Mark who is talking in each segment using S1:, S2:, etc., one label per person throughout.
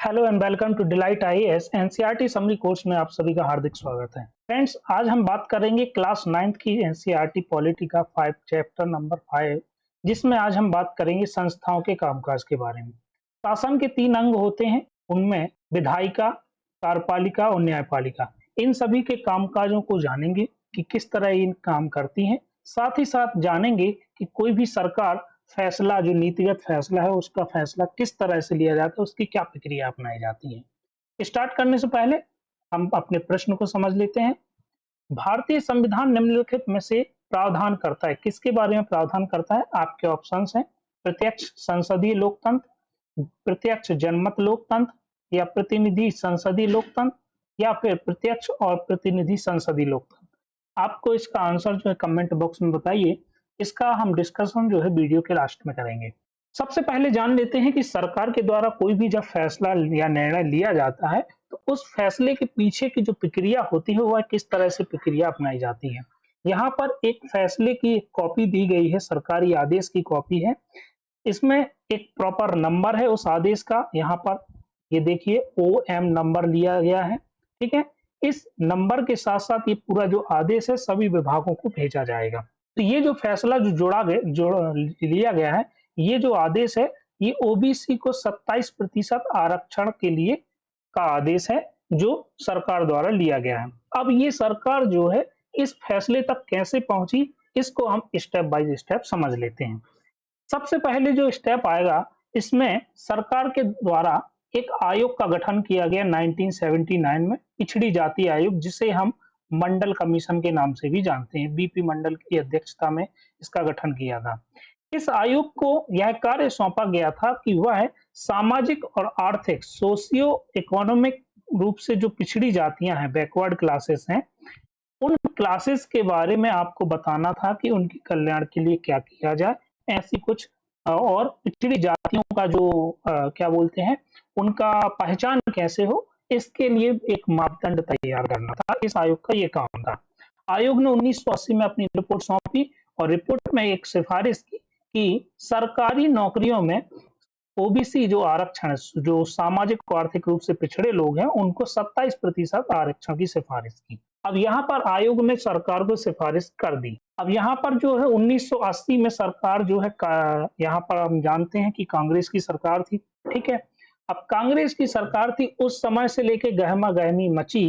S1: Hello and welcome to delight IAS NCERT summary course में आप सभी का हार्दिक स्वागत है। फ्रेंड्स, आज हम बात करेंगे क्लास 9th की एनसीईआरटी पॉलिटी का 5 चैप्टर नंबर 5, जिसमें आज हम बात करेंगे संस्थाओं के कामकाज के बारे में। शासन के 3 अंग होते हैं, उनमें विधायिका, कार्यपालिका और न्यायपालिका। इन सभी के कामकाजों को जानेंगे कि किस तरह ये काम करती हैं। साथ ही साथ जानेंगे कि कोई भी सरकार फैसला, जो नीतिगत फैसला है, उसका फैसला किस तरह से लिया जाता है, उसकी क्या प्रक्रिया अपनाई जाती है। स्टार्ट करने से पहले हम अपने प्रश्न को समझ लेते हैं। भारतीय संविधान निम्नलिखित में से प्रावधान करता है, किसके बारे में प्रावधान करता है? आपके ऑप्शंस हैं प्रत्यक्ष संसदीय लोकतंत्र, प्रत्यक्ष जनमत लोकतंत्र, या प्रतिनिधि संसदीय लोकतंत्र, या फिर प्रत्यक्ष और प्रतिनिधि संसदीय लोकतंत्र। आपको इसका आंसर जो है कमेंट बॉक्स में बताइए। इसका हम डिस्कशन जो है वीडियो के लास्ट में करेंगे। सबसे पहले जान लेते हैं कि सरकार के द्वारा कोई भी जब फैसला या निर्णय लिया जाता है तो उस फैसले के पीछे की जो प्रक्रिया होती है वह किस तरह से प्रक्रिया अपनाई जाती है। यहाँ पर एक फैसले की एक कॉपी दी गई है, सरकारी आदेश की कॉपी है। इसमें एक प्रॉपर नंबर है उस आदेश का। यहाँ पर ये देखिए OM नंबर लिया गया है, ठीक है। इस नंबर के साथ साथ ये पूरा जो आदेश है सभी विभागों को भेजा जाएगा। तो ये जो फैसला जो लिया गया है, ये जो आदेश है, ये ओबीसी को 27% आरक्षण के लिए का आदेश है जो सरकार द्वारा लिया गया है। अब ये सरकार जो है इस फैसले तक कैसे पहुंची, इसको हम स्टेप बाय स्टेप समझ लेते हैं। सबसे पहले जो स्टेप आएगा, इसमें सरकार के द्वारा एक आयोग का गठन किया गया 1979 में, पिछड़ी जाति आयोग, जिसे हम मंडल कमीशन के नाम से भी जानते हैं। बीपी मंडल की अध्यक्षता में इसका गठन किया था। इस आयोग को यह कार्य सौंपा गया था कि वह सामाजिक और आर्थिक, सोशियो इकोनॉमिक रूप से जो पिछड़ी जातियां हैं, बैकवर्ड क्लासेस हैं, उन क्लासेस के बारे में आपको बताना था कि उनके कल्याण के लिए क्या किया जाए। ऐसी कुछ और पिछड़ी जातियों का जो क्या बोलते हैं, उनका पहचान कैसे हो, इसके लिए एक मापदंड तैयार करना था। इस आयोग का ये काम था। आयोग ने 1980 में अपनी रिपोर्ट सौंपी और रिपोर्ट में एक सिफारिश की कि सरकारी नौकरियों में ओबीसी जो आरक्षण है, जो सामाजिक और आर्थिक रूप से पिछड़े लोग हैं, उनको 27% आरक्षण की सिफारिश की। अब यहाँ पर आयोग ने सरकार को सिफारिश कर दी। अब यहाँ पर जो है 1980 में सरकार जो है, यहाँ पर हम जानते हैं कि कांग्रेस की सरकार थी, ठीक है। अब कांग्रेस की सरकार थी, उस समय से लेके गहमा गहमी मची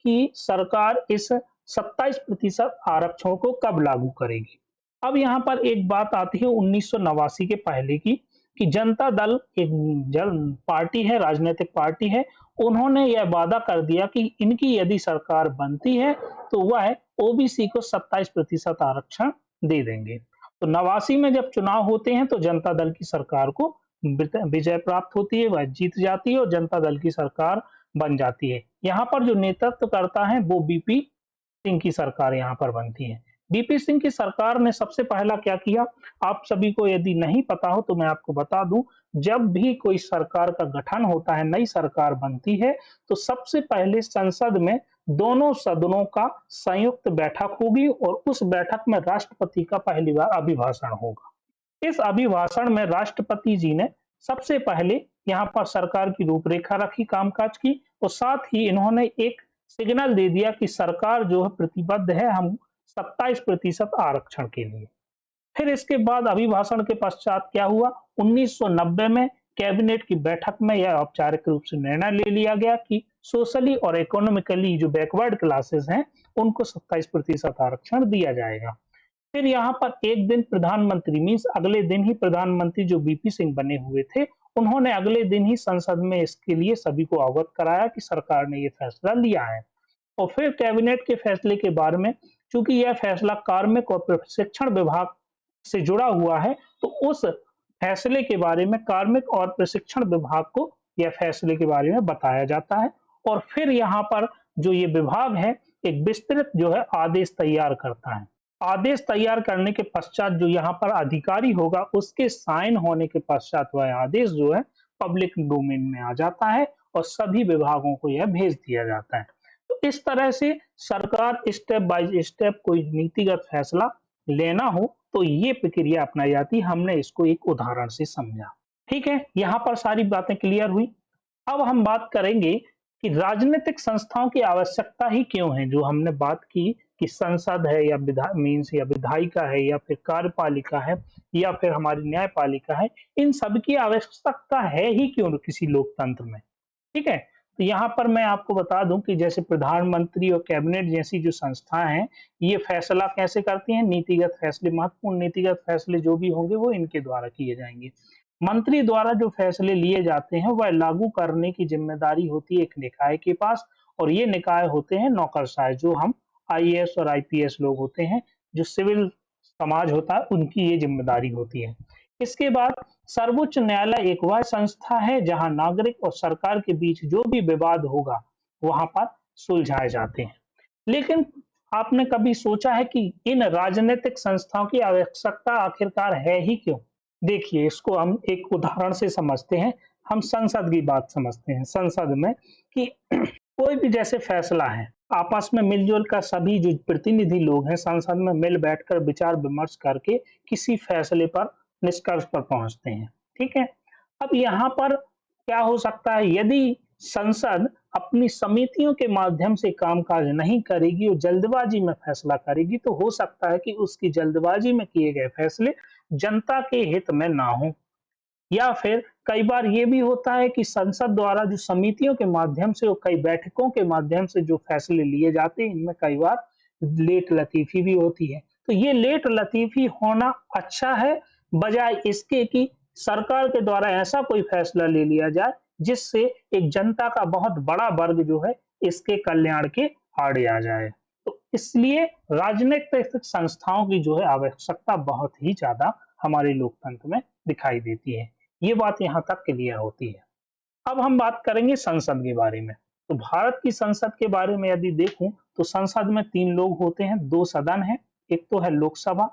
S1: कि सरकार इस 27% आरक्षण को कब लागू करेगी। अब यहाँ पर एक बात आती है 1989 के पहले की, कि जनता दल एक पार्टी है, राजनीतिक पार्टी है, उन्होंने यह वादा कर दिया कि इनकी यदि सरकार बनती है तो वह ओबीसी को 27% आरक्षण दे देंगे। तो 89 में जब चुनाव होते हैं तो जनता दल की सरकार को विजय प्राप्त होती है, वह जीत जाती है और जनता दल की सरकार बन जाती है। यहाँ पर जो नेतृत्व करता है वो बीपी सिंह की सरकार यहाँ पर बनती है। बीपी सिंह की सरकार ने सबसे पहला क्या किया, आप सभी को यदि नहीं पता हो तो मैं आपको बता दूं। जब भी कोई सरकार का गठन होता है, नई सरकार बनती है, तो सबसे पहले संसद में दोनों सदनों का संयुक्त बैठक होगी और उस बैठक में राष्ट्रपति का पहली बार अभिभाषण होगा। इस अभिभाषण में राष्ट्रपति जी ने सबसे पहले यहाँ पर सरकार की रूपरेखा रखी कामकाज की, और साथ ही इन्होंने एक सिग्नल दे दिया कि सरकार जो है प्रतिबद्ध है हम 27% आरक्षण के लिए। फिर इसके बाद अभिभाषण के पश्चात क्या हुआ, 1990 में कैबिनेट की बैठक में यह औपचारिक रूप से निर्णय ले लिया गया कि सोशली और इकोनॉमिकली जो बैकवर्ड क्लासेस हैं उनको 27% आरक्षण दिया जाएगा। फिर यहाँ पर एक दिन प्रधानमंत्री, मीन्स अगले दिन ही प्रधानमंत्री जो बीपी सिंह बने हुए थे, उन्होंने अगले दिन ही संसद में इसके लिए सभी को अवगत कराया कि सरकार ने ये फैसला लिया है। और फिर कैबिनेट के फैसले के बारे में, चूंकि यह फैसला कार्मिक और प्रशिक्षण विभाग से जुड़ा हुआ है, तो उस फैसले के बारे में कार्मिक और प्रशिक्षण विभाग को यह फैसले के बारे में बताया जाता है। और फिर यहाँ पर जो ये विभाग है एक विस्तृत जो है आदेश तैयार करता है। आदेश तैयार करने के पश्चात जो यहाँ पर अधिकारी होगा, उसके साइन होने के पश्चात वह आदेश जो है पब्लिक डोमेन में आ जाता है और सभी विभागों को यह भेज दिया जाता है। तो इस तरह से सरकार स्टेप बाय स्टेप कोई नीतिगत फैसला लेना हो तो ये प्रक्रिया अपनाई जाती है। हमने इसको एक उदाहरण से समझा, ठीक है। यहाँ पर सारी बातें क्लियर हुई। अब हम बात करेंगे कि राजनीतिक संस्थाओं की आवश्यकता ही क्यों है। जो हमने बात की कि संसद है या या विधायिका है या फिर कार्यपालिका है या फिर हमारी न्यायपालिका है, इन सब की आवश्यकता है ही क्यों किसी लोकतंत्र में। ठीक है? तो यहाँ पर मैं आपको बता दूँ कि जैसे प्रधानमंत्री और कैबिनेट जैसी जो संस्थाएँ हैं, ये फैसला कैसे करती हैं? नीतिगत फैसले, महत्वपूर्ण नीतिगत फैसले जो भी होंगे वो इनके द्वारा किए जाएँगे। मंत्री द्वारा जो फैसले लिए जाते हैं वह लागू करने की ज़िम्मेदारी होती है एक निकाय के पास, और ये निकाय होते हैं नौकरशाह, जो हम आईएएस और आईपीएस लोग होते हैं, जो सिविल समाज होता है उनकी ये ज़िम्मेदारी होती है। इसके बाद सर्वोच्च न्यायालय एक वह संस्था है जहाँ नागरिक और सरकार के बीच जो भी विवाद होगा, वहाँ पर सुलझाए जाते हैं। लेकिन आपने कभी सोचा है कि इन राजनीतिक संस्थाओं की आवश्यकता आखिरकार है ही क्यों? देखिए, इसको हम एक उदाहरण से समझते हैं। हम संसद की बात समझते हैं। संसद में कि कोई भी जैसे फैसला है, आपस में मिल-जुल कर सभी जो प्रतिनिधि लोग हैं, संसद में मिल बैठकर विचार-विमर्श करके किसी फैसले पर, निष्कर्ष पर पहुँचते हैं। ठीक है? अब यहाँ पर क्या हो सकता है, यदि संसद अपनी समितियों के माध्यम से कामकाज नहीं करेगी और जल्दबाजी में फैसला करेगी, तो हो सकता है कि उसकी जल्दबाजी में किए गए फैसले जनता के हित में ना हो। या फिर कई बार ये भी होता है कि संसद द्वारा जो समितियों के माध्यम से और कई बैठकों के माध्यम से जो फैसले लिए जाते हैं, इनमें कई बार लेट लतीफी भी होती है। तो ये लेट लतीफी होना अच्छा है, बजाय इसके कि सरकार के द्वारा ऐसा कोई फैसला ले लिया जाए जिससे एक जनता का बहुत बड़ा वर्ग जो है इसके कल्याण के आड़े आ जाए। तो इसलिए राजनीतिक संस्थाओं की जो है आवश्यकता बहुत ही ज्यादा हमारे लोकतंत्र में दिखाई देती है। ये बात यहाँ तक क्लियर होती है। अब हम बात करेंगे संसद के बारे में। तो भारत की संसद के बारे में यदि देखूं, तो संसद में 3 लोग होते हैं, 2 सदन हैं। एक तो है लोकसभा,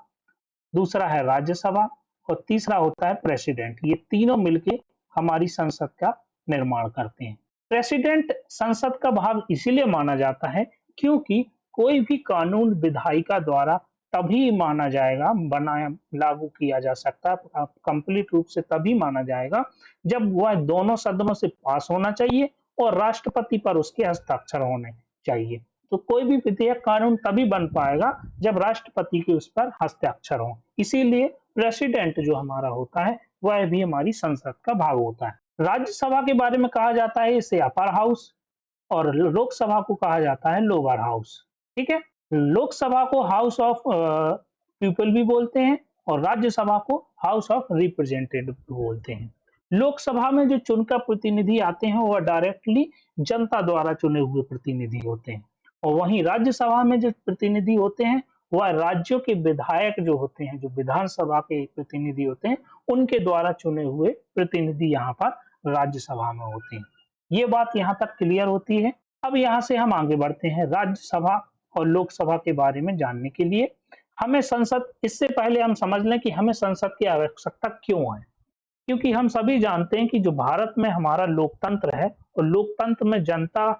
S1: दूसरा है राज्यसभा और तीसरा होता है प्रेसिडेंट। ये तीनों मिलके हमारी संसद का निर्माण करते हैं। प्रेसिडेंट संसद का भाग इसीलिए माना जाता है क्योंकि कोई भी कानून विधायिका द्वारा तभी माना जाएगा, बनाया लागू किया जा सकता है, कंप्लीट रूप से तभी माना जाएगा जब वह दोनों सदनों से पास होना चाहिए और राष्ट्रपति पर उसके हस्ताक्षर होने चाहिए। तो कोई भी विधेयक, कानून तभी बन पाएगा जब राष्ट्रपति के उस पर हस्ताक्षर हो। इसीलिए प्रेसिडेंट जो हमारा होता है वह भी हमारी संसद का भाग होता है। राज्यसभा के बारे में कहा जाता है इसे अपर हाउस, और लोकसभा को कहा जाता है लोअर हाउस। ठीक है? लोकसभा को हाउस ऑफ पीपल भी बोलते हैं और राज्यसभा को हाउस ऑफ रिप्रेजेंटेटिव बोलते हैं। लोकसभा में जो चुनकर प्रतिनिधि आते हैं वह डायरेक्टली जनता द्वारा चुने हुए प्रतिनिधि होते हैं, और वहीं राज्यसभा में जो प्रतिनिधि होते हैं वह राज्यों के विधायक जो होते हैं, जो विधानसभा के प्रतिनिधि होते हैं, उनके द्वारा चुने हुए प्रतिनिधि यहाँ पर राज्यसभा में होते हैं। ये बात यहाँ तक क्लियर होती है। अब यहाँ से हम आगे बढ़ते हैं राज्यसभा और लोकसभा के बारे में जानने के लिए। हमें संसद, इससे पहले हम समझ लें कि हमें संसद की आवश्यकता क्यों है। क्योंकि हम सभी जानते हैं कि जो भारत में हमारा लोकतंत्र है, और लोकतंत्र में जनता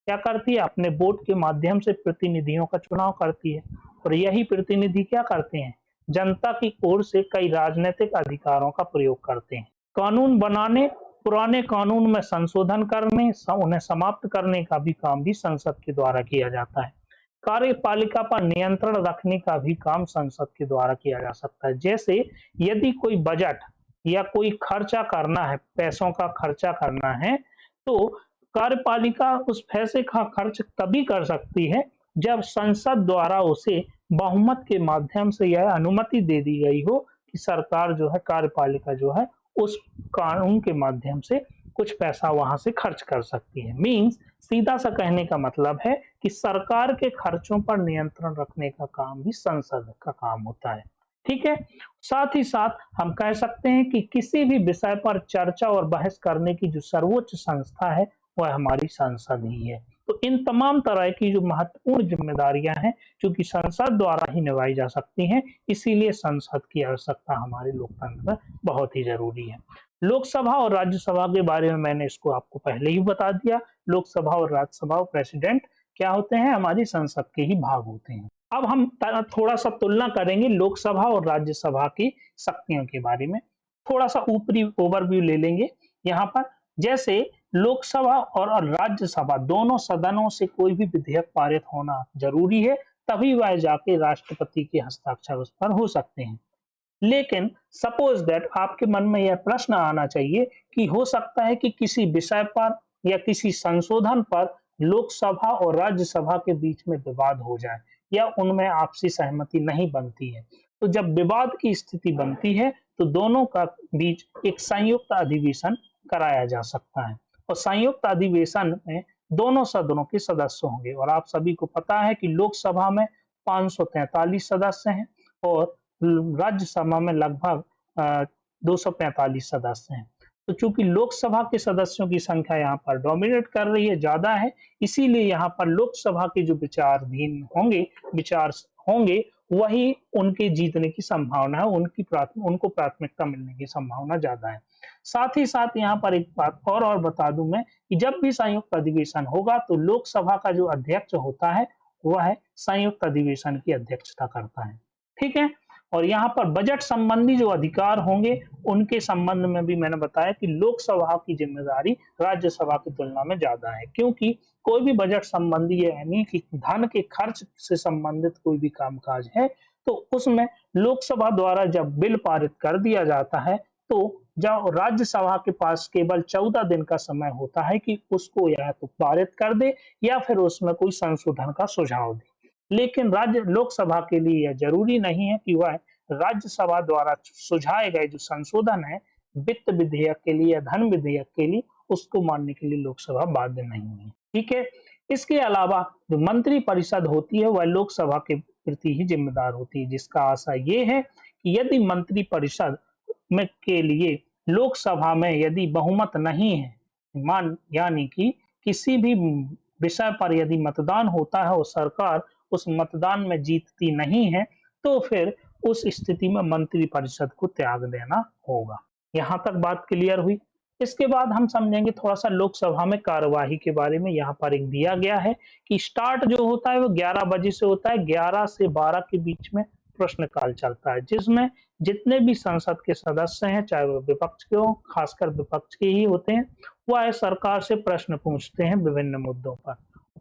S1: क्या करती है, अपने वोट के माध्यम से प्रतिनिधियों का चुनाव करती है, और यही प्रतिनिधि क्या करते हैं, जनता की ओर से कई राजनीतिक अधिकारों का प्रयोग करते हैं। कानून बनाने, पुराने कानून में संशोधन करने, उन्हें समाप्त करने का भी काम भी संसद के द्वारा किया जाता है। कार्यपालिका पर नियंत्रण रखने का भी काम संसद के द्वारा किया जा सकता है। जैसे यदि कोई बजट या कोई खर्चा करना है, पैसों का खर्चा करना है, तो कार्यपालिका उस पैसे का खर्च तभी कर सकती है जब संसद द्वारा उसे बहुमत के माध्यम से यह अनुमति दे दी गई हो कि सरकार जो है, कार्यपालिका जो है, उस कानून के माध्यम से कुछ पैसा वहां से खर्च कर सकती है। मीन्स सीधा सा कहने का मतलब है कि सरकार के खर्चों पर नियंत्रण रखने का काम भी संसद का काम होता है। ठीक है? साथ ही साथ हम कह सकते हैं कि किसी भी विषय पर चर्चा और बहस करने की जो सर्वोच्च संस्था है वह हमारी संसद ही है। तो इन तमाम तरह की जो महत्वपूर्ण जिम्मेदारियां हैं, जो कि संसद द्वारा ही निभाई जा सकती हैं, इसीलिए संसद की आवश्यकता हमारे लोकतंत्र में बहुत ही जरूरी है। लोकसभा और राज्यसभा के बारे में मैंने इसको आपको पहले ही बता दिया। लोकसभा और राज्यसभा और प्रेसिडेंट क्या होते हैं, हमारी संसद के ही भाग होते हैं। अब हम थोड़ा सा तुलना करेंगे लोकसभा और राज्यसभा की शक्तियों के बारे में। थोड़ा सा ऊपरी ओवरव्यू ले लेंगे यहाँ पर। जैसे लोकसभा और राज्यसभा दोनों सदनों से कोई भी विधेयक पारित होना जरूरी है, तभी वह जाके राष्ट्रपति के हस्ताक्षर उस पर हो सकते हैं। लेकिन सपोज दैट आपके मन में यह प्रश्न आना चाहिए कि हो सकता है कि किसी विषय पर या किसी संशोधन पर लोकसभा और राज्यसभा के बीच में विवाद हो जाए या उनमें आपसी सहमति नहीं बनती है। तो जब विवाद की स्थिति बनती है तो दोनों का बीच एक संयुक्त अधिवेशन कराया जा सकता है और संयुक्त अधिवेशन में दोनों सदनों के सदस्य होंगे और आप सभी को पता है कि लोकसभा में 543 सदस्य हैं और राज्यसभा में लगभग 245 सदस्य हैं। तो चूंकि लोकसभा के सदस्यों की संख्या यहाँ पर डोमिनेट कर रही है, ज्यादा है, इसीलिए यहाँ पर लोकसभा के जो विचार होंगे वही उनके जीतने की संभावना है, उनको प्राथमिकता मिलने की संभावना ज्यादा है। साथ ही साथ यहाँ पर एक बात और बता दूं मैं कि जब भी संयुक्त अधिवेशन होगा तो लोकसभा का जो अध्यक्ष होता है वह संयुक्त अधिवेशन की अध्यक्षता करता है। ठीक है। और यहाँ पर बजट संबंधी जो अधिकार होंगे उनके संबंध में भी मैंने बताया कि लोकसभा की जिम्मेदारी राज्यसभा की तुलना में ज्यादा है, क्योंकि कोई भी बजट संबंधी यानी कि धन के खर्च से संबंधित कोई भी कामकाज है तो उसमें लोकसभा द्वारा जब बिल पारित कर दिया जाता है तो जब राज्यसभा के पास केवल 14 दिन का समय होता है कि उसको या तो पारित कर दे या फिर उसमें कोई संशोधन का सुझाव दे। लेकिन लोकसभा के लिए यह जरूरी नहीं है कि वह राज्यसभा द्वारा सुझाए गए जो संशोधन है वित्त विधेयक के लिए या धन विधेयक के लिए उसको मानने के लिए लोकसभा बाध्य नहीं है। ठीक है। इसके अलावा जो मंत्री परिषद होती है वह लोकसभा के प्रति ही जिम्मेदार होती है, जिसका आशय ये है कि यदि मंत्री परिषद में के लिए लोकसभा में यदि बहुमत नहीं है, यानी कि किसी भी विषय पर यदि मतदान होता है और सरकार उस मतदान में जीतती नहीं है तो फिर उस स्थिति में मंत्री परिषद को त्याग देना होगा। यहाँ तक बात क्लियर हुई। इसके बाद हम समझेंगे थोड़ा सा लोकसभा में कार्यवाही के बारे में। यहाँ पर एक दिया गया है कि स्टार्ट जो होता है वो 11 बजे से होता है, 11 से 12 के बीच में प्रश्नकाल चलता है, जिसमें जितने भी संसद के सदस्य हैं चाहे वो विपक्ष के हो, खासकर विपक्ष के ही होते हैं, वह सरकार से प्रश्न पूछते हैं विभिन्न मुद्दों पर।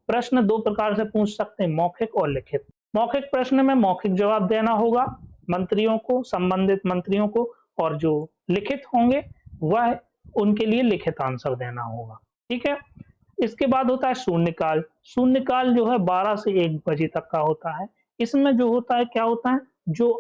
S1: प्रश्न दो प्रकार से पूछ सकते हैं, मौखिक और लिखित। मौखिक प्रश्न में मौखिक जवाब देना होगा मंत्रियों को, संबंधित मंत्रियों को, और जो लिखित होंगे वह उनके लिए लिखित आंसर देना होगा। ठीक है। इसके बाद होता है शून्यकाल। शून्यकाल जो है 12 से 1 बजे तक का होता है। इसमें जो होता है क्या होता है, जो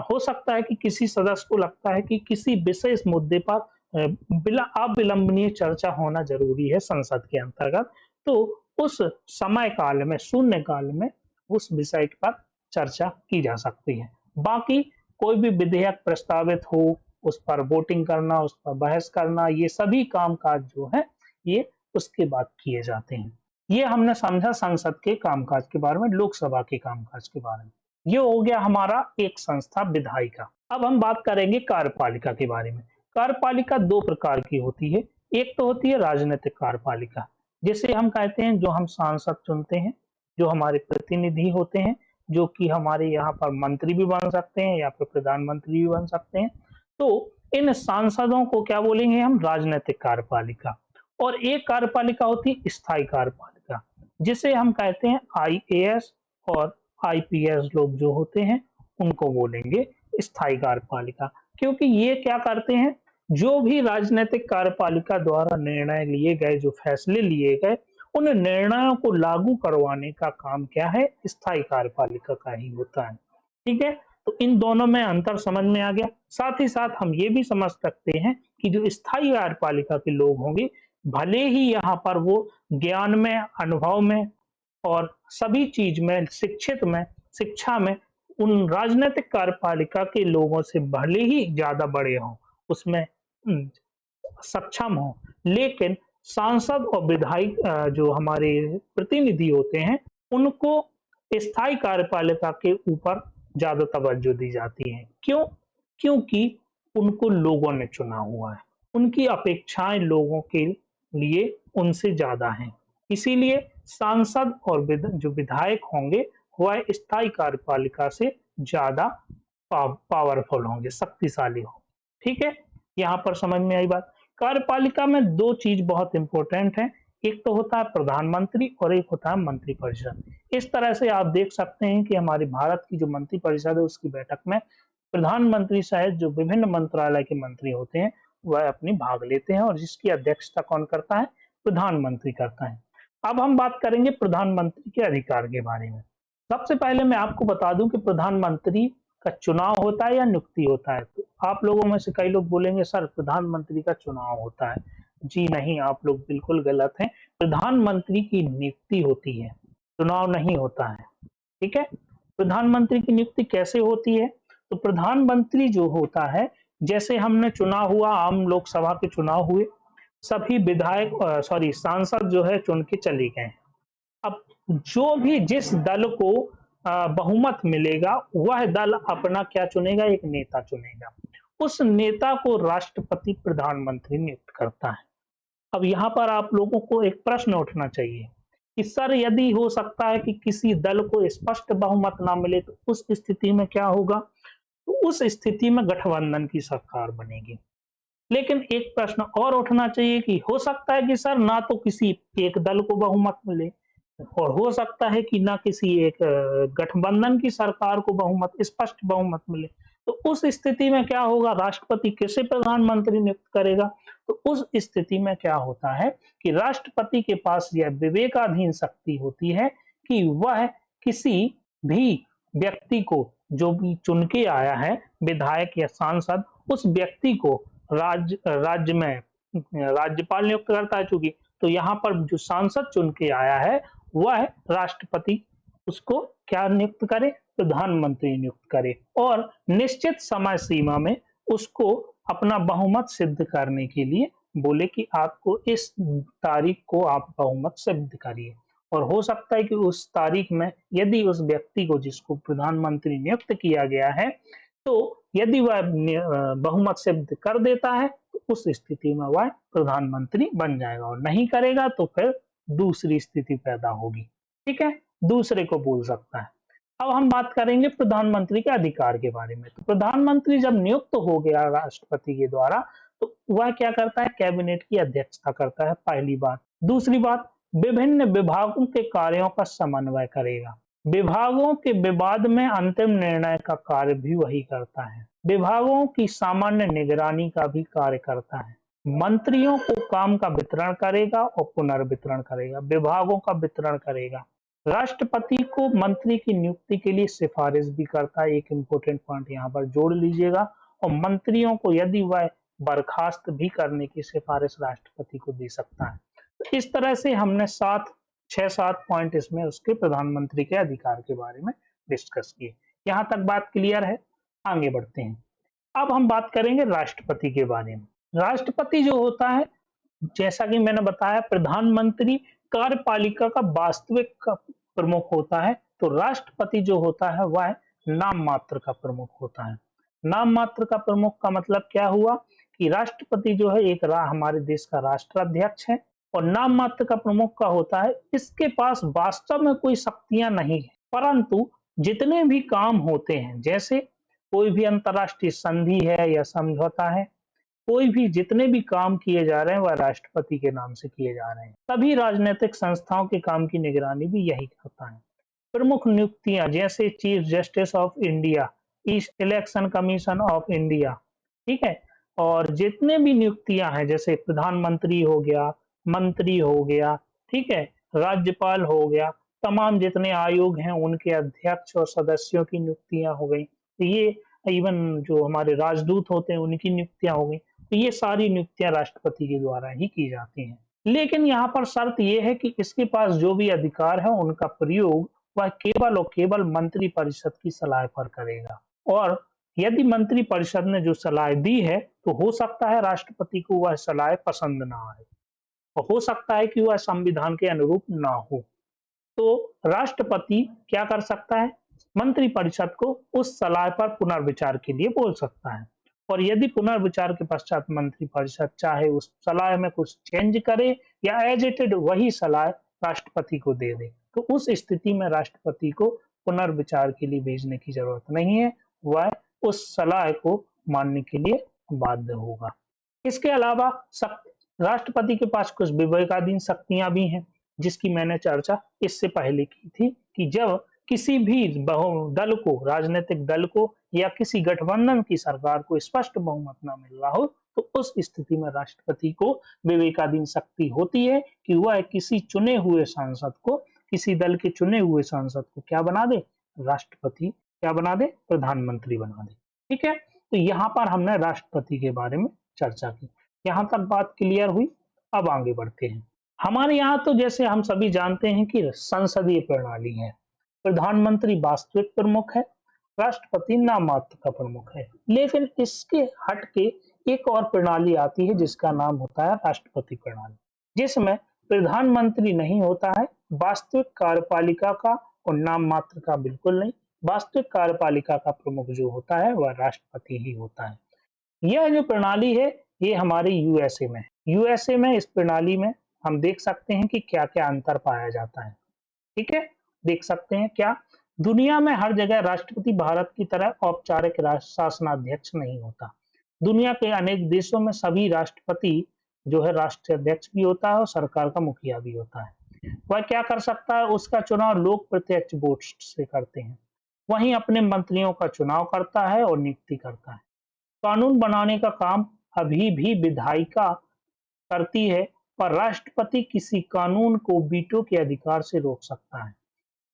S1: हो सकता है कि किसी सदस्य को लगता है कि किसी विशेष मुद्दे पर अविलंबनीय चर्चा होना जरूरी है संसद के अंतर्गत, तो उस समय काल में, शून्य काल में उस विषय पर चर्चा की जा सकती है। बाकी कोई भी विधेयक प्रस्तावित हो उस पर वोटिंग करना, उस पर बहस करना, ये सभी कामकाज जो है ये उसके बाद किए जाते हैं। ये हमने समझा संसद के कामकाज के बारे में, लोकसभा के कामकाज के बारे में। ये हो गया हमारा एक संस्था विधायिका। अब हम बात करेंगे कार्यपालिका के बारे में। कार्यपालिका 2 प्रकार की होती है। एक तो होती है राजनीतिक कार्यपालिका, जिसे हम कहते हैं जो हम सांसद चुनते हैं, जो हमारे प्रतिनिधि होते हैं, जो कि हमारे यहाँ पर मंत्री भी बन सकते हैं या फिर प्रधानमंत्री भी बन सकते हैं। तो इन सांसदों को क्या बोलेंगे हम, राजनीतिक कार्यपालिका। और एक कार्यपालिका होती है स्थायी कार्यपालिका, जिसे हम कहते हैं आईएएस और आईपीएस लोग जो होते हैं उनको बोलेंगे स्थायी कार्यपालिका। क्योंकि ये क्या करते हैं, जो भी राजनीतिक कार्यपालिका द्वारा निर्णय लिए गए, जो फैसले लिए गए, उन निर्णयों को लागू करवाने का काम क्या है, स्थायी कार्यपालिका का ही होता है। ठीक है। तो इन दोनों में अंतर समझ में आ गया। साथ ही साथ हम ये भी समझ सकते हैं कि जो स्थायी कार्यपालिका के लोग होंगे, भले ही यहाँ पर वो ज्ञान में, अनुभव में और सभी चीज में, शिक्षा में उन राजनीतिक कार्यपालिका के लोगों से भले ही ज्यादा बड़े हों, उसमें सक्षम हो, लेकिन सांसद और विधायक जो हमारे प्रतिनिधि होते हैं उनको स्थायी कार्यपालिका के ऊपर ज्यादा तवज्जो दी जाती है। क्यों? क्योंकि उनको लोगों ने चुना हुआ है, उनकी अपेक्षाएं लोगों के लिए उनसे ज्यादा हैं। इसीलिए सांसद और जो विधायक होंगे वह स्थायी कार्यपालिका से ज्यादा पावरफुल होंगे, शक्तिशाली होंगे। ठीक है। यहाँ पर समझ में आई बात। कार्यपालिका में दो चीज बहुत इंपॉर्टेंट है, एक तो होता है प्रधानमंत्री और एक होता है मंत्रिपरिषद। इस तरह से आप देख सकते हैं कि हमारे भारत की जो मंत्रिपरिषद है उसकी बैठक में प्रधानमंत्री सहित जो विभिन्न मंत्रालय के मंत्री होते हैं वह अपनी भाग लेते हैं और जिसकी अध्यक्षता कौन करता है? प्रधानमंत्री करता है। अब हम बात करेंगे प्रधानमंत्री के अधिकार के बारे में। सबसे पहले मैं आपको बता दूं कि प्रधानमंत्री का चुनाव होता है या नियुक्ति होता है। तो आप लोगों में से कई लोग बोलेंगे सर प्रधानमंत्री का चुनाव होता है। जी नहीं, आप लोग बिल्कुल गलत हैं। प्रधानमंत्री की नियुक्ति होती है, चुनाव नहीं होता है। ठीक है? प्रधानमंत्री की नियुक्ति कैसे होती है? तो प्रधानमंत्री जो होता है, जैसे हमने चुनाव हुआ, आम लोकसभा के चुनाव हुए, सभी विधायक सांसद जो है चुन के चले गए। अब जो भी जिस दल को बहुमत मिलेगा वह दल अपना क्या चुनेगा? एक नेता चुनेगा। उस नेता को राष्ट्रपति प्रधानमंत्री नियुक्त करता है। अब यहाँ पर आप लोगों को एक प्रश्न उठना चाहिए कि सर यदि हो सकता है कि किसी दल को स्पष्ट बहुमत ना मिले तो उस स्थिति में क्या होगा? तो उस स्थिति में गठबंधन की सरकार बनेगी। लेकिन एक प्रश्न और उठना चाहिए कि हो सकता है कि सर ना तो किसी एक दल को बहुमत मिले और हो सकता है कि ना किसी एक गठबंधन की सरकार को बहुमत स्पष्ट बहुमत मिले। तो उस स्थिति में क्या होगा? राष्ट्रपति किसे प्रधानमंत्री नियुक्त करेगा? तो उस स्थिति में क्या होता है कि राष्ट्रपति के पास यह विवेकाधीन शक्ति होती है कि वह किसी भी व्यक्ति को जो भी चुन के आया है विधायक या सांसद, उस व्यक्ति को राज्य में राज्यपाल नियुक्त करता है चूंकि, तो यहाँ पर जो सांसद चुन के आया है वह राष्ट्रपति उसको क्या नियुक्त करे? प्रधानमंत्री नियुक्त करे और निश्चित समय सीमा में उसको अपना बहुमत सिद्ध करने के लिए बोले कि आपको इस तारीख को आप बहुमत सिद्ध करिए। और हो सकता है कि उस तारीख में यदि उस व्यक्ति को जिसको प्रधानमंत्री नियुक्त किया गया है, तो यदि वह बहुमत सिद्ध कर देता है तो उस स्थिति में वह प्रधानमंत्री बन जाएगा और नहीं करेगा तो फिर दूसरी स्थिति पैदा होगी। ठीक है? दूसरे को बोल सकता है। अब हम बात करेंगे प्रधानमंत्री के अधिकार के बारे में। तो प्रधानमंत्री जब नियुक्त हो गया राष्ट्रपति के द्वारा तो वह क्या करता है? कैबिनेट की अध्यक्षता करता है, पहली बात। दूसरी बात, विभिन्न विभागों के कार्यों का समन्वय करेगा। विभागों के विवाद में अंतिम निर्णय का कार्य भी वही करता है। विभागों की सामान्य निगरानी का भी कार्य करता है। मंत्रियों को काम का वितरण करेगा और पुनर्वितरण करेगा। विभागों का वितरण करेगा। राष्ट्रपति को मंत्री की नियुक्ति के लिए सिफारिश भी करता है। एक इंपॉर्टेंट पॉइंट यहाँ पर जोड़ लीजिएगा। और मंत्रियों को यदि वह बर्खास्त भी करने की सिफारिश राष्ट्रपति को दे सकता है। तो इस तरह से हमने 6-7 पॉइंट इसमें उसके प्रधानमंत्री के अधिकार के बारे में डिस्कस किए। यहाँ तक बात क्लियर है? आगे बढ़ते हैं। अब हम बात करेंगे राष्ट्रपति के बारे में। राष्ट्रपति जो होता है, जैसा कि मैंने बताया, प्रधानमंत्री कार्यपालिका का वास्तविक प्रमुख होता है, तो राष्ट्रपति जो होता है वह नाम मात्र का प्रमुख होता है। नाम मात्र का प्रमुख का मतलब क्या हुआ कि राष्ट्रपति जो है एक हमारे देश का राष्ट्राध्यक्ष है और नाम मात्र का प्रमुख का होता है इसके पास वास्तव में कोई शक्तियां नहीं है, परंतु जितने भी काम होते हैं, जैसे कोई भी अंतर्राष्ट्रीय संधि है या समझौता है, कोई भी जितने भी काम किए जा रहे हैं वह राष्ट्रपति के नाम से किए जा रहे हैं। सभी राजनीतिक संस्थाओं के काम की निगरानी भी यही करता है। प्रमुख नियुक्तियां जैसे chief justice of India, election commission of India, ठीक है, और जितने भी नियुक्तियां हैं जैसे प्रधानमंत्री हो गया, मंत्री हो गया, ठीक है, राज्यपाल हो गया, तमाम जितने आयोग हैं उनके अध्यक्ष और सदस्यों की नियुक्तियां हो गई। तो ये इवन जो हमारे राजदूत होते हैं उनकी नियुक्तियां हो गई। तो ये सारी नियुक्तियां राष्ट्रपति के द्वारा ही की जाती हैं। लेकिन यहाँ पर शर्त यह है कि इसके पास जो भी अधिकार है उनका प्रयोग वह केवल और केवल मंत्री परिषद की सलाह पर करेगा। और यदि मंत्री परिषद ने जो सलाह दी है तो हो सकता है राष्ट्रपति को वह सलाह पसंद ना आए और हो सकता है कि वह संविधान के अनुरूप ना हो। तो राष्ट्रपति क्या कर सकता है? मंत्री परिषद को उस सलाह पर पुनर्विचार के लिए बोल सकता है और यदि पुनर्विचार के पश्चात मंत्री परिषद चाहे उस सलाह में कुछ चेंज करे या एज इट इज वही सलाह राष्ट्रपति को दे दे, तो उस स्थिति में राष्ट्रपति को पुनर्विचार के लिए भेजने की जरूरत नहीं है, वह उस सलाह को मानने के लिए बाध्य होगा। इसके अलावा राष्ट्रपति के पास कुछ विवेकाधीन शक्तियां भी हैं, जिसकी मैंने चर्चा इससे पहले की थी कि जब किसी भी दल को, राजनीतिक दल को या किसी गठबंधन की सरकार को स्पष्ट बहुमत न मिल रहा हो, तो उस स्थिति में राष्ट्रपति को विवेकाधीन शक्ति होती है कि वह किसी चुने हुए सांसद को, किसी दल के चुने हुए सांसद को क्या बना दे, राष्ट्रपति क्या बना दे, प्रधानमंत्री बना दे। ठीक है, तो यहाँ पर हमने राष्ट्रपति के बारे में चर्चा की। यहाँ तक बात क्लियर हुई। अब आगे बढ़ते हैं। हमारे यहाँ तो जैसे हम सभी जानते हैं कि संसदीय प्रणाली है, प्रधानमंत्री वास्तविक प्रमुख है, राष्ट्रपति नाम मात्र का प्रमुख है। लेकिन इसके हट के एक और प्रणाली आती है जिसका नाम होता है राष्ट्रपति प्रणाली, जिसमें प्रधानमंत्री नहीं होता है, वास्तविक कार्यपालिका का और नाम मात्र का बिल्कुल नहीं, वास्तविक कार्यपालिका का प्रमुख जो होता है वह राष्ट्रपति ही होता है। यह जो प्रणाली है ये हमारे यूएसए में है। यूएसए में इस प्रणाली में हम देख सकते हैं कि क्या क्या अंतर पाया जाता है। ठीक है, देख सकते हैं क्या दुनिया में हर जगह राष्ट्रपति भारत की तरह औपचारिक शासनाध्यक्ष नहीं होता। दुनिया के अनेक देशों में सभी राष्ट्रपति जो है राष्ट्रीय अध्यक्ष भी होता है और सरकार का मुखिया भी होता है। वह क्या कर सकता है, उसका चुनाव लोग प्रत्यक्ष वोट से करते हैं, वहीं अपने मंत्रियों का चुनाव करता है और नियुक्ति करता है। कानून बनाने का काम अभी भी विधायिका करती है, पर राष्ट्रपति किसी कानून को वीटो के अधिकार से रोक सकता है।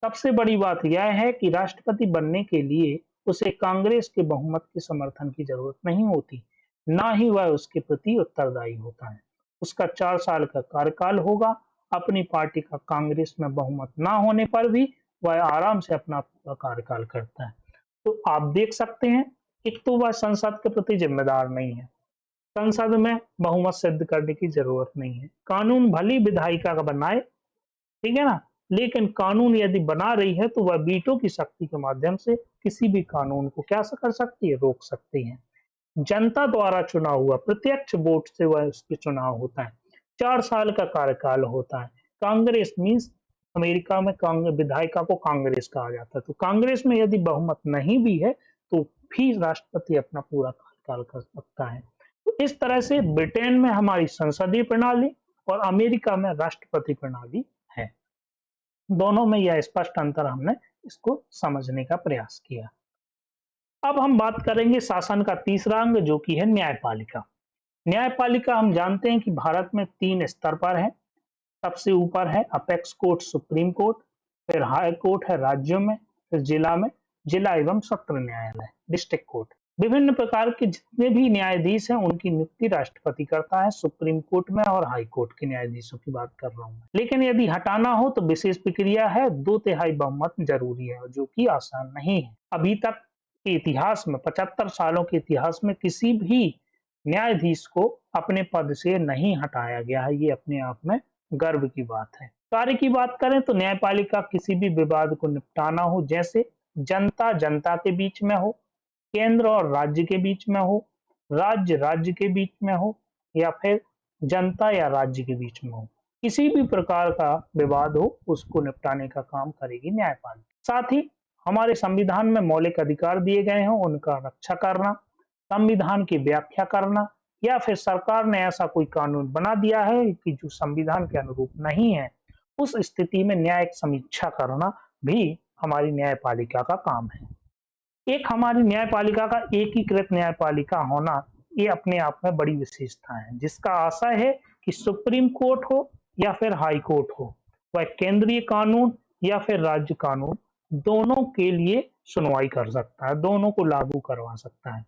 S1: सबसे बड़ी बात यह है कि राष्ट्रपति बनने के लिए उसे कांग्रेस के बहुमत के समर्थन की जरूरत नहीं होती, ना ही वह उसके प्रति उत्तरदायी होता है। उसका 4 साल का कार्यकाल होगा। अपनी पार्टी का कांग्रेस में बहुमत ना होने पर भी वह आराम से अपना पूरा कार्यकाल करता है। तो आप देख सकते हैं, एक तो वह संसद के प्रति जिम्मेदार नहीं है, संसद में बहुमत सिद्ध करने की जरूरत नहीं है। कानून भली विधायिका का बनाए, ठीक है ना, लेकिन कानून यदि बना रही है तो वह वीटो की शक्ति के माध्यम से किसी भी कानून को क्या कर सकती है, रोक सकती है। जनता द्वारा चुना हुआ प्रत्यक्ष वोट से वह उसके चुनाव होता है। 4 साल का कार्यकाल होता है। कांग्रेस मीन्स अमेरिका में कांग्रेस विधायिका को कांग्रेस कहा जाता है। तो कांग्रेस में यदि बहुमत नहीं भी है तो भी राष्ट्रपति अपना पूरा कार्यकाल कर सकता है। तो इस तरह से ब्रिटेन में हमारी संसदीय प्रणाली और अमेरिका में राष्ट्रपति प्रणाली है। दोनों में यह स्पष्ट अंतर हमने इसको समझने का प्रयास किया। अब हम बात करेंगे शासन का तीसरा अंग जो कि है न्यायपालिका। न्यायपालिका हम जानते हैं कि भारत में 3 स्तर पर है। सबसे ऊपर है अपेक्स कोर्ट सुप्रीम कोर्ट, फिर हाई कोर्ट है राज्यों में, फिर जिला में जिला एवं सत्र न्यायालय डिस्ट्रिक्ट कोर्ट। विभिन्न प्रकार के जितने भी न्यायाधीश हैं उनकी नियुक्ति राष्ट्रपति करता है। सुप्रीम कोर्ट में और हाई कोर्ट के न्यायाधीशों की बात कर रहा हूं मैं। लेकिन यदि हटाना हो तो विशेष प्रक्रिया है, 2/3 बहुमत जरूरी है, जो कि आसान नहीं है। अभी तक के इतिहास में 75 सालों के इतिहास में किसी भी न्यायाधीश को अपने पद से नहीं हटाया गया है। ये अपने आप में गर्व की बात है। कार्य की बात करें तो न्यायपालिका किसी भी विवाद को निपटाना हो, जैसे जनता जनता के बीच में हो, केंद्र और राज्य के बीच में हो, राज्य राज्य के बीच में हो, या फिर जनता या राज्य के बीच में हो, किसी भी प्रकार का विवाद हो उसको निपटाने का काम करेगी न्यायपालिका। साथ ही हमारे संविधान में मौलिक अधिकार दिए गए हैं, उनका रक्षा करना, संविधान की व्याख्या करना, या फिर सरकार ने ऐसा कोई कानून बना दिया है कि जो संविधान के अनुरूप नहीं है, उस स्थिति में न्यायिक समीक्षा करना भी हमारी न्यायपालिका का काम है। एक हमारी न्यायपालिका का एकीकृत न्यायपालिका होना ये अपने आप में बड़ी विशेषता है, जिसका आशय है कि सुप्रीम कोर्ट हो या फिर हाई कोर्ट हो, वह केंद्रीय कानून या फिर राज्य कानून दोनों के लिए सुनवाई कर सकता है, दोनों को लागू करवा सकता है।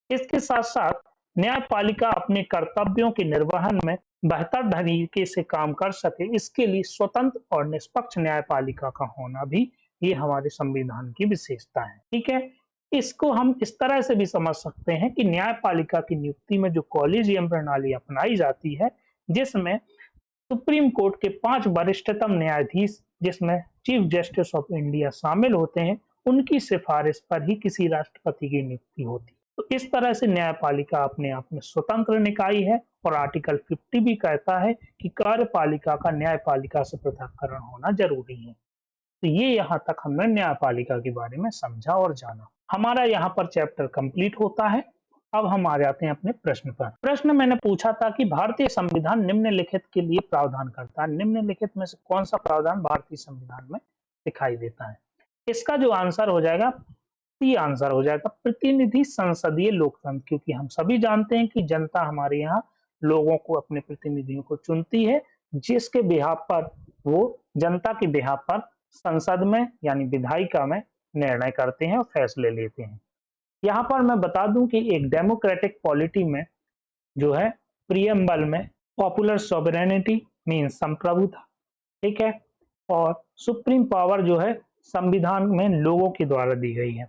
S1: इसके साथ साथ न्यायपालिका अपने कर्तव्यों के निर्वहन में बेहतर तरीके से काम कर सके, इसके लिए स्वतंत्र और निष्पक्ष न्यायपालिका का होना भी ये हमारे संविधान की विशेषता है। ठीक है, इसको हम इस तरह से भी समझ सकते हैं कि न्यायपालिका की नियुक्ति में जो कॉलेजियम प्रणाली अपनाई जाती है, जिसमें सुप्रीम कोर्ट के 5 वरिष्ठतम न्यायाधीश, जिसमें चीफ जस्टिस ऑफ इंडिया शामिल होते हैं, उनकी सिफारिश पर ही किसी राष्ट्रपति की नियुक्ति होती है। तो इस तरह से न्यायपालिका अपने आप में स्वतंत्र निकाय है और आर्टिकल 50 भी कहता है कि कार्यपालिका का न्यायपालिका से पृथक्करण होना जरूरी है। तो ये यहाँ तक हमने न्यायपालिका के बारे में समझा और जाना। हमारा यहाँ पर चैप्टर कंप्लीट होता है। अब हम आ जाते हैं अपने प्रश्न पर। प्रश्न मैंने पूछा था कि भारतीय संविधान निम्नलिखित के लिए प्रावधान करता है। निम्नलिखित में से कौन सा प्रावधान भारतीय संविधान में दिखाई देता है? इसका जो आंसर हो जाएगा, सी आंसर हो जाएगा, प्रतिनिधि संसदीय लोकतंत्र। क्योंकि हम सभी जानते हैं कि जनता हमारे यहाँ लोगों को, अपने प्रतिनिधियों को चुनती है, जिसके बिहाफ पर वो जनता के बिहाफ पर संसद में यानी विधायिका में निर्णय करते हैं और फैसले लेते हैं। यहाँ पर मैं बता दूं कि एक डेमोक्रेटिक पॉलिटी में जो है प्रियम्बल में पॉपुलर सॉवरेनिटी मीन्स संप्रभुता, ठीक है, और सुप्रीम पावर जो है संविधान में लोगों के द्वारा दी गई है।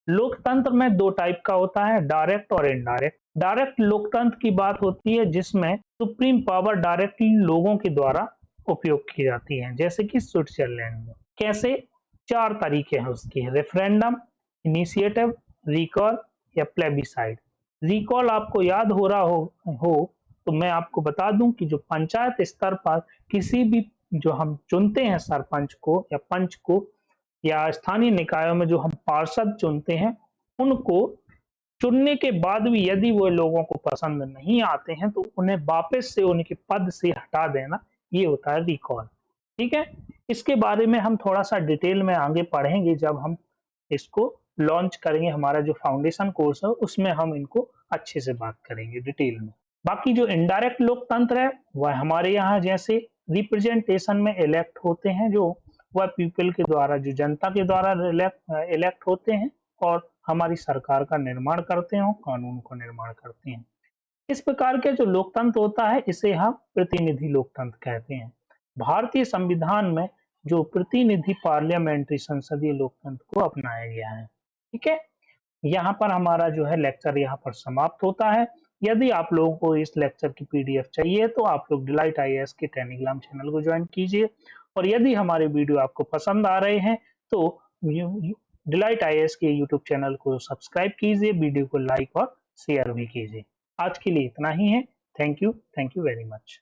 S1: लोकतंत्र में दो टाइप का होता है, डायरेक्ट और इनडायरेक्ट। डायरेक्ट लोकतंत्र की बात होती है जिसमें सुप्रीम पावर डायरेक्टली लोगों के द्वारा उपयोग की जाती है, जैसे कि स्विट्जरलैंड में। कैसे? 4 तरीके हैं उसके, रेफरेंडम, इनिशिएटिव, रिकॉल या प्लेबिसाइड। रिकॉल आपको याद हो रहा हो तो मैं आपको बता दूं कि जो पंचायत स्तर पर किसी भी जो हम चुनते हैं सरपंच को या पंच को, या स्थानीय निकायों में जो हम पार्षद चुनते हैं, उनको चुनने के बाद भी यदि वो लोगों को पसंद नहीं आते हैं तो उन्हें वापस से उनके पद से हटा देना, ये होता है रिकॉल। ठीक है, इसके बारे में हम थोड़ा सा डिटेल में आगे पढ़ेंगे जब हम इसको लॉन्च करेंगे। हमारा जो फाउंडेशन कोर्स है उसमें हम इनको अच्छे से बात करेंगे डिटेल में। बाकी जो इनडायरेक्ट लोकतंत्र है वह हमारे यहाँ जैसे रिप्रेजेंटेशन में इलेक्ट होते हैं, जो वह पीपल के द्वारा, जो जनता के द्वारा इलेक्ट होते हैं और हमारी सरकार का निर्माण करते हैं और कानून को निर्माण करते हैं। इस प्रकार के जो लोकतंत्र होता है इसे हम प्रतिनिधि लोकतंत्र कहते हैं। भारतीय संविधान में जो प्रतिनिधि पार्लियामेंट्री संसदीय लोकतंत्र को अपनाया गया है। ठीक है, यहाँ पर हमारा जो है लेक्चर यहाँ पर समाप्त होता है। यदि आप लोगों को इस लेक्चर की पीडीएफ चाहिए तो आप लोग डिलाइट आईएएस के टेलीग्राम चैनल को ज्वाइन कीजिए, और यदि हमारे वीडियो आपको पसंद आ रहे हैं तो डिलाइट आईएएस के यूट्यूब चैनल को सब्सक्राइब कीजिए, वीडियो को लाइक और शेयर भी कीजिए। आज के लिए इतना ही है। Thank you very much.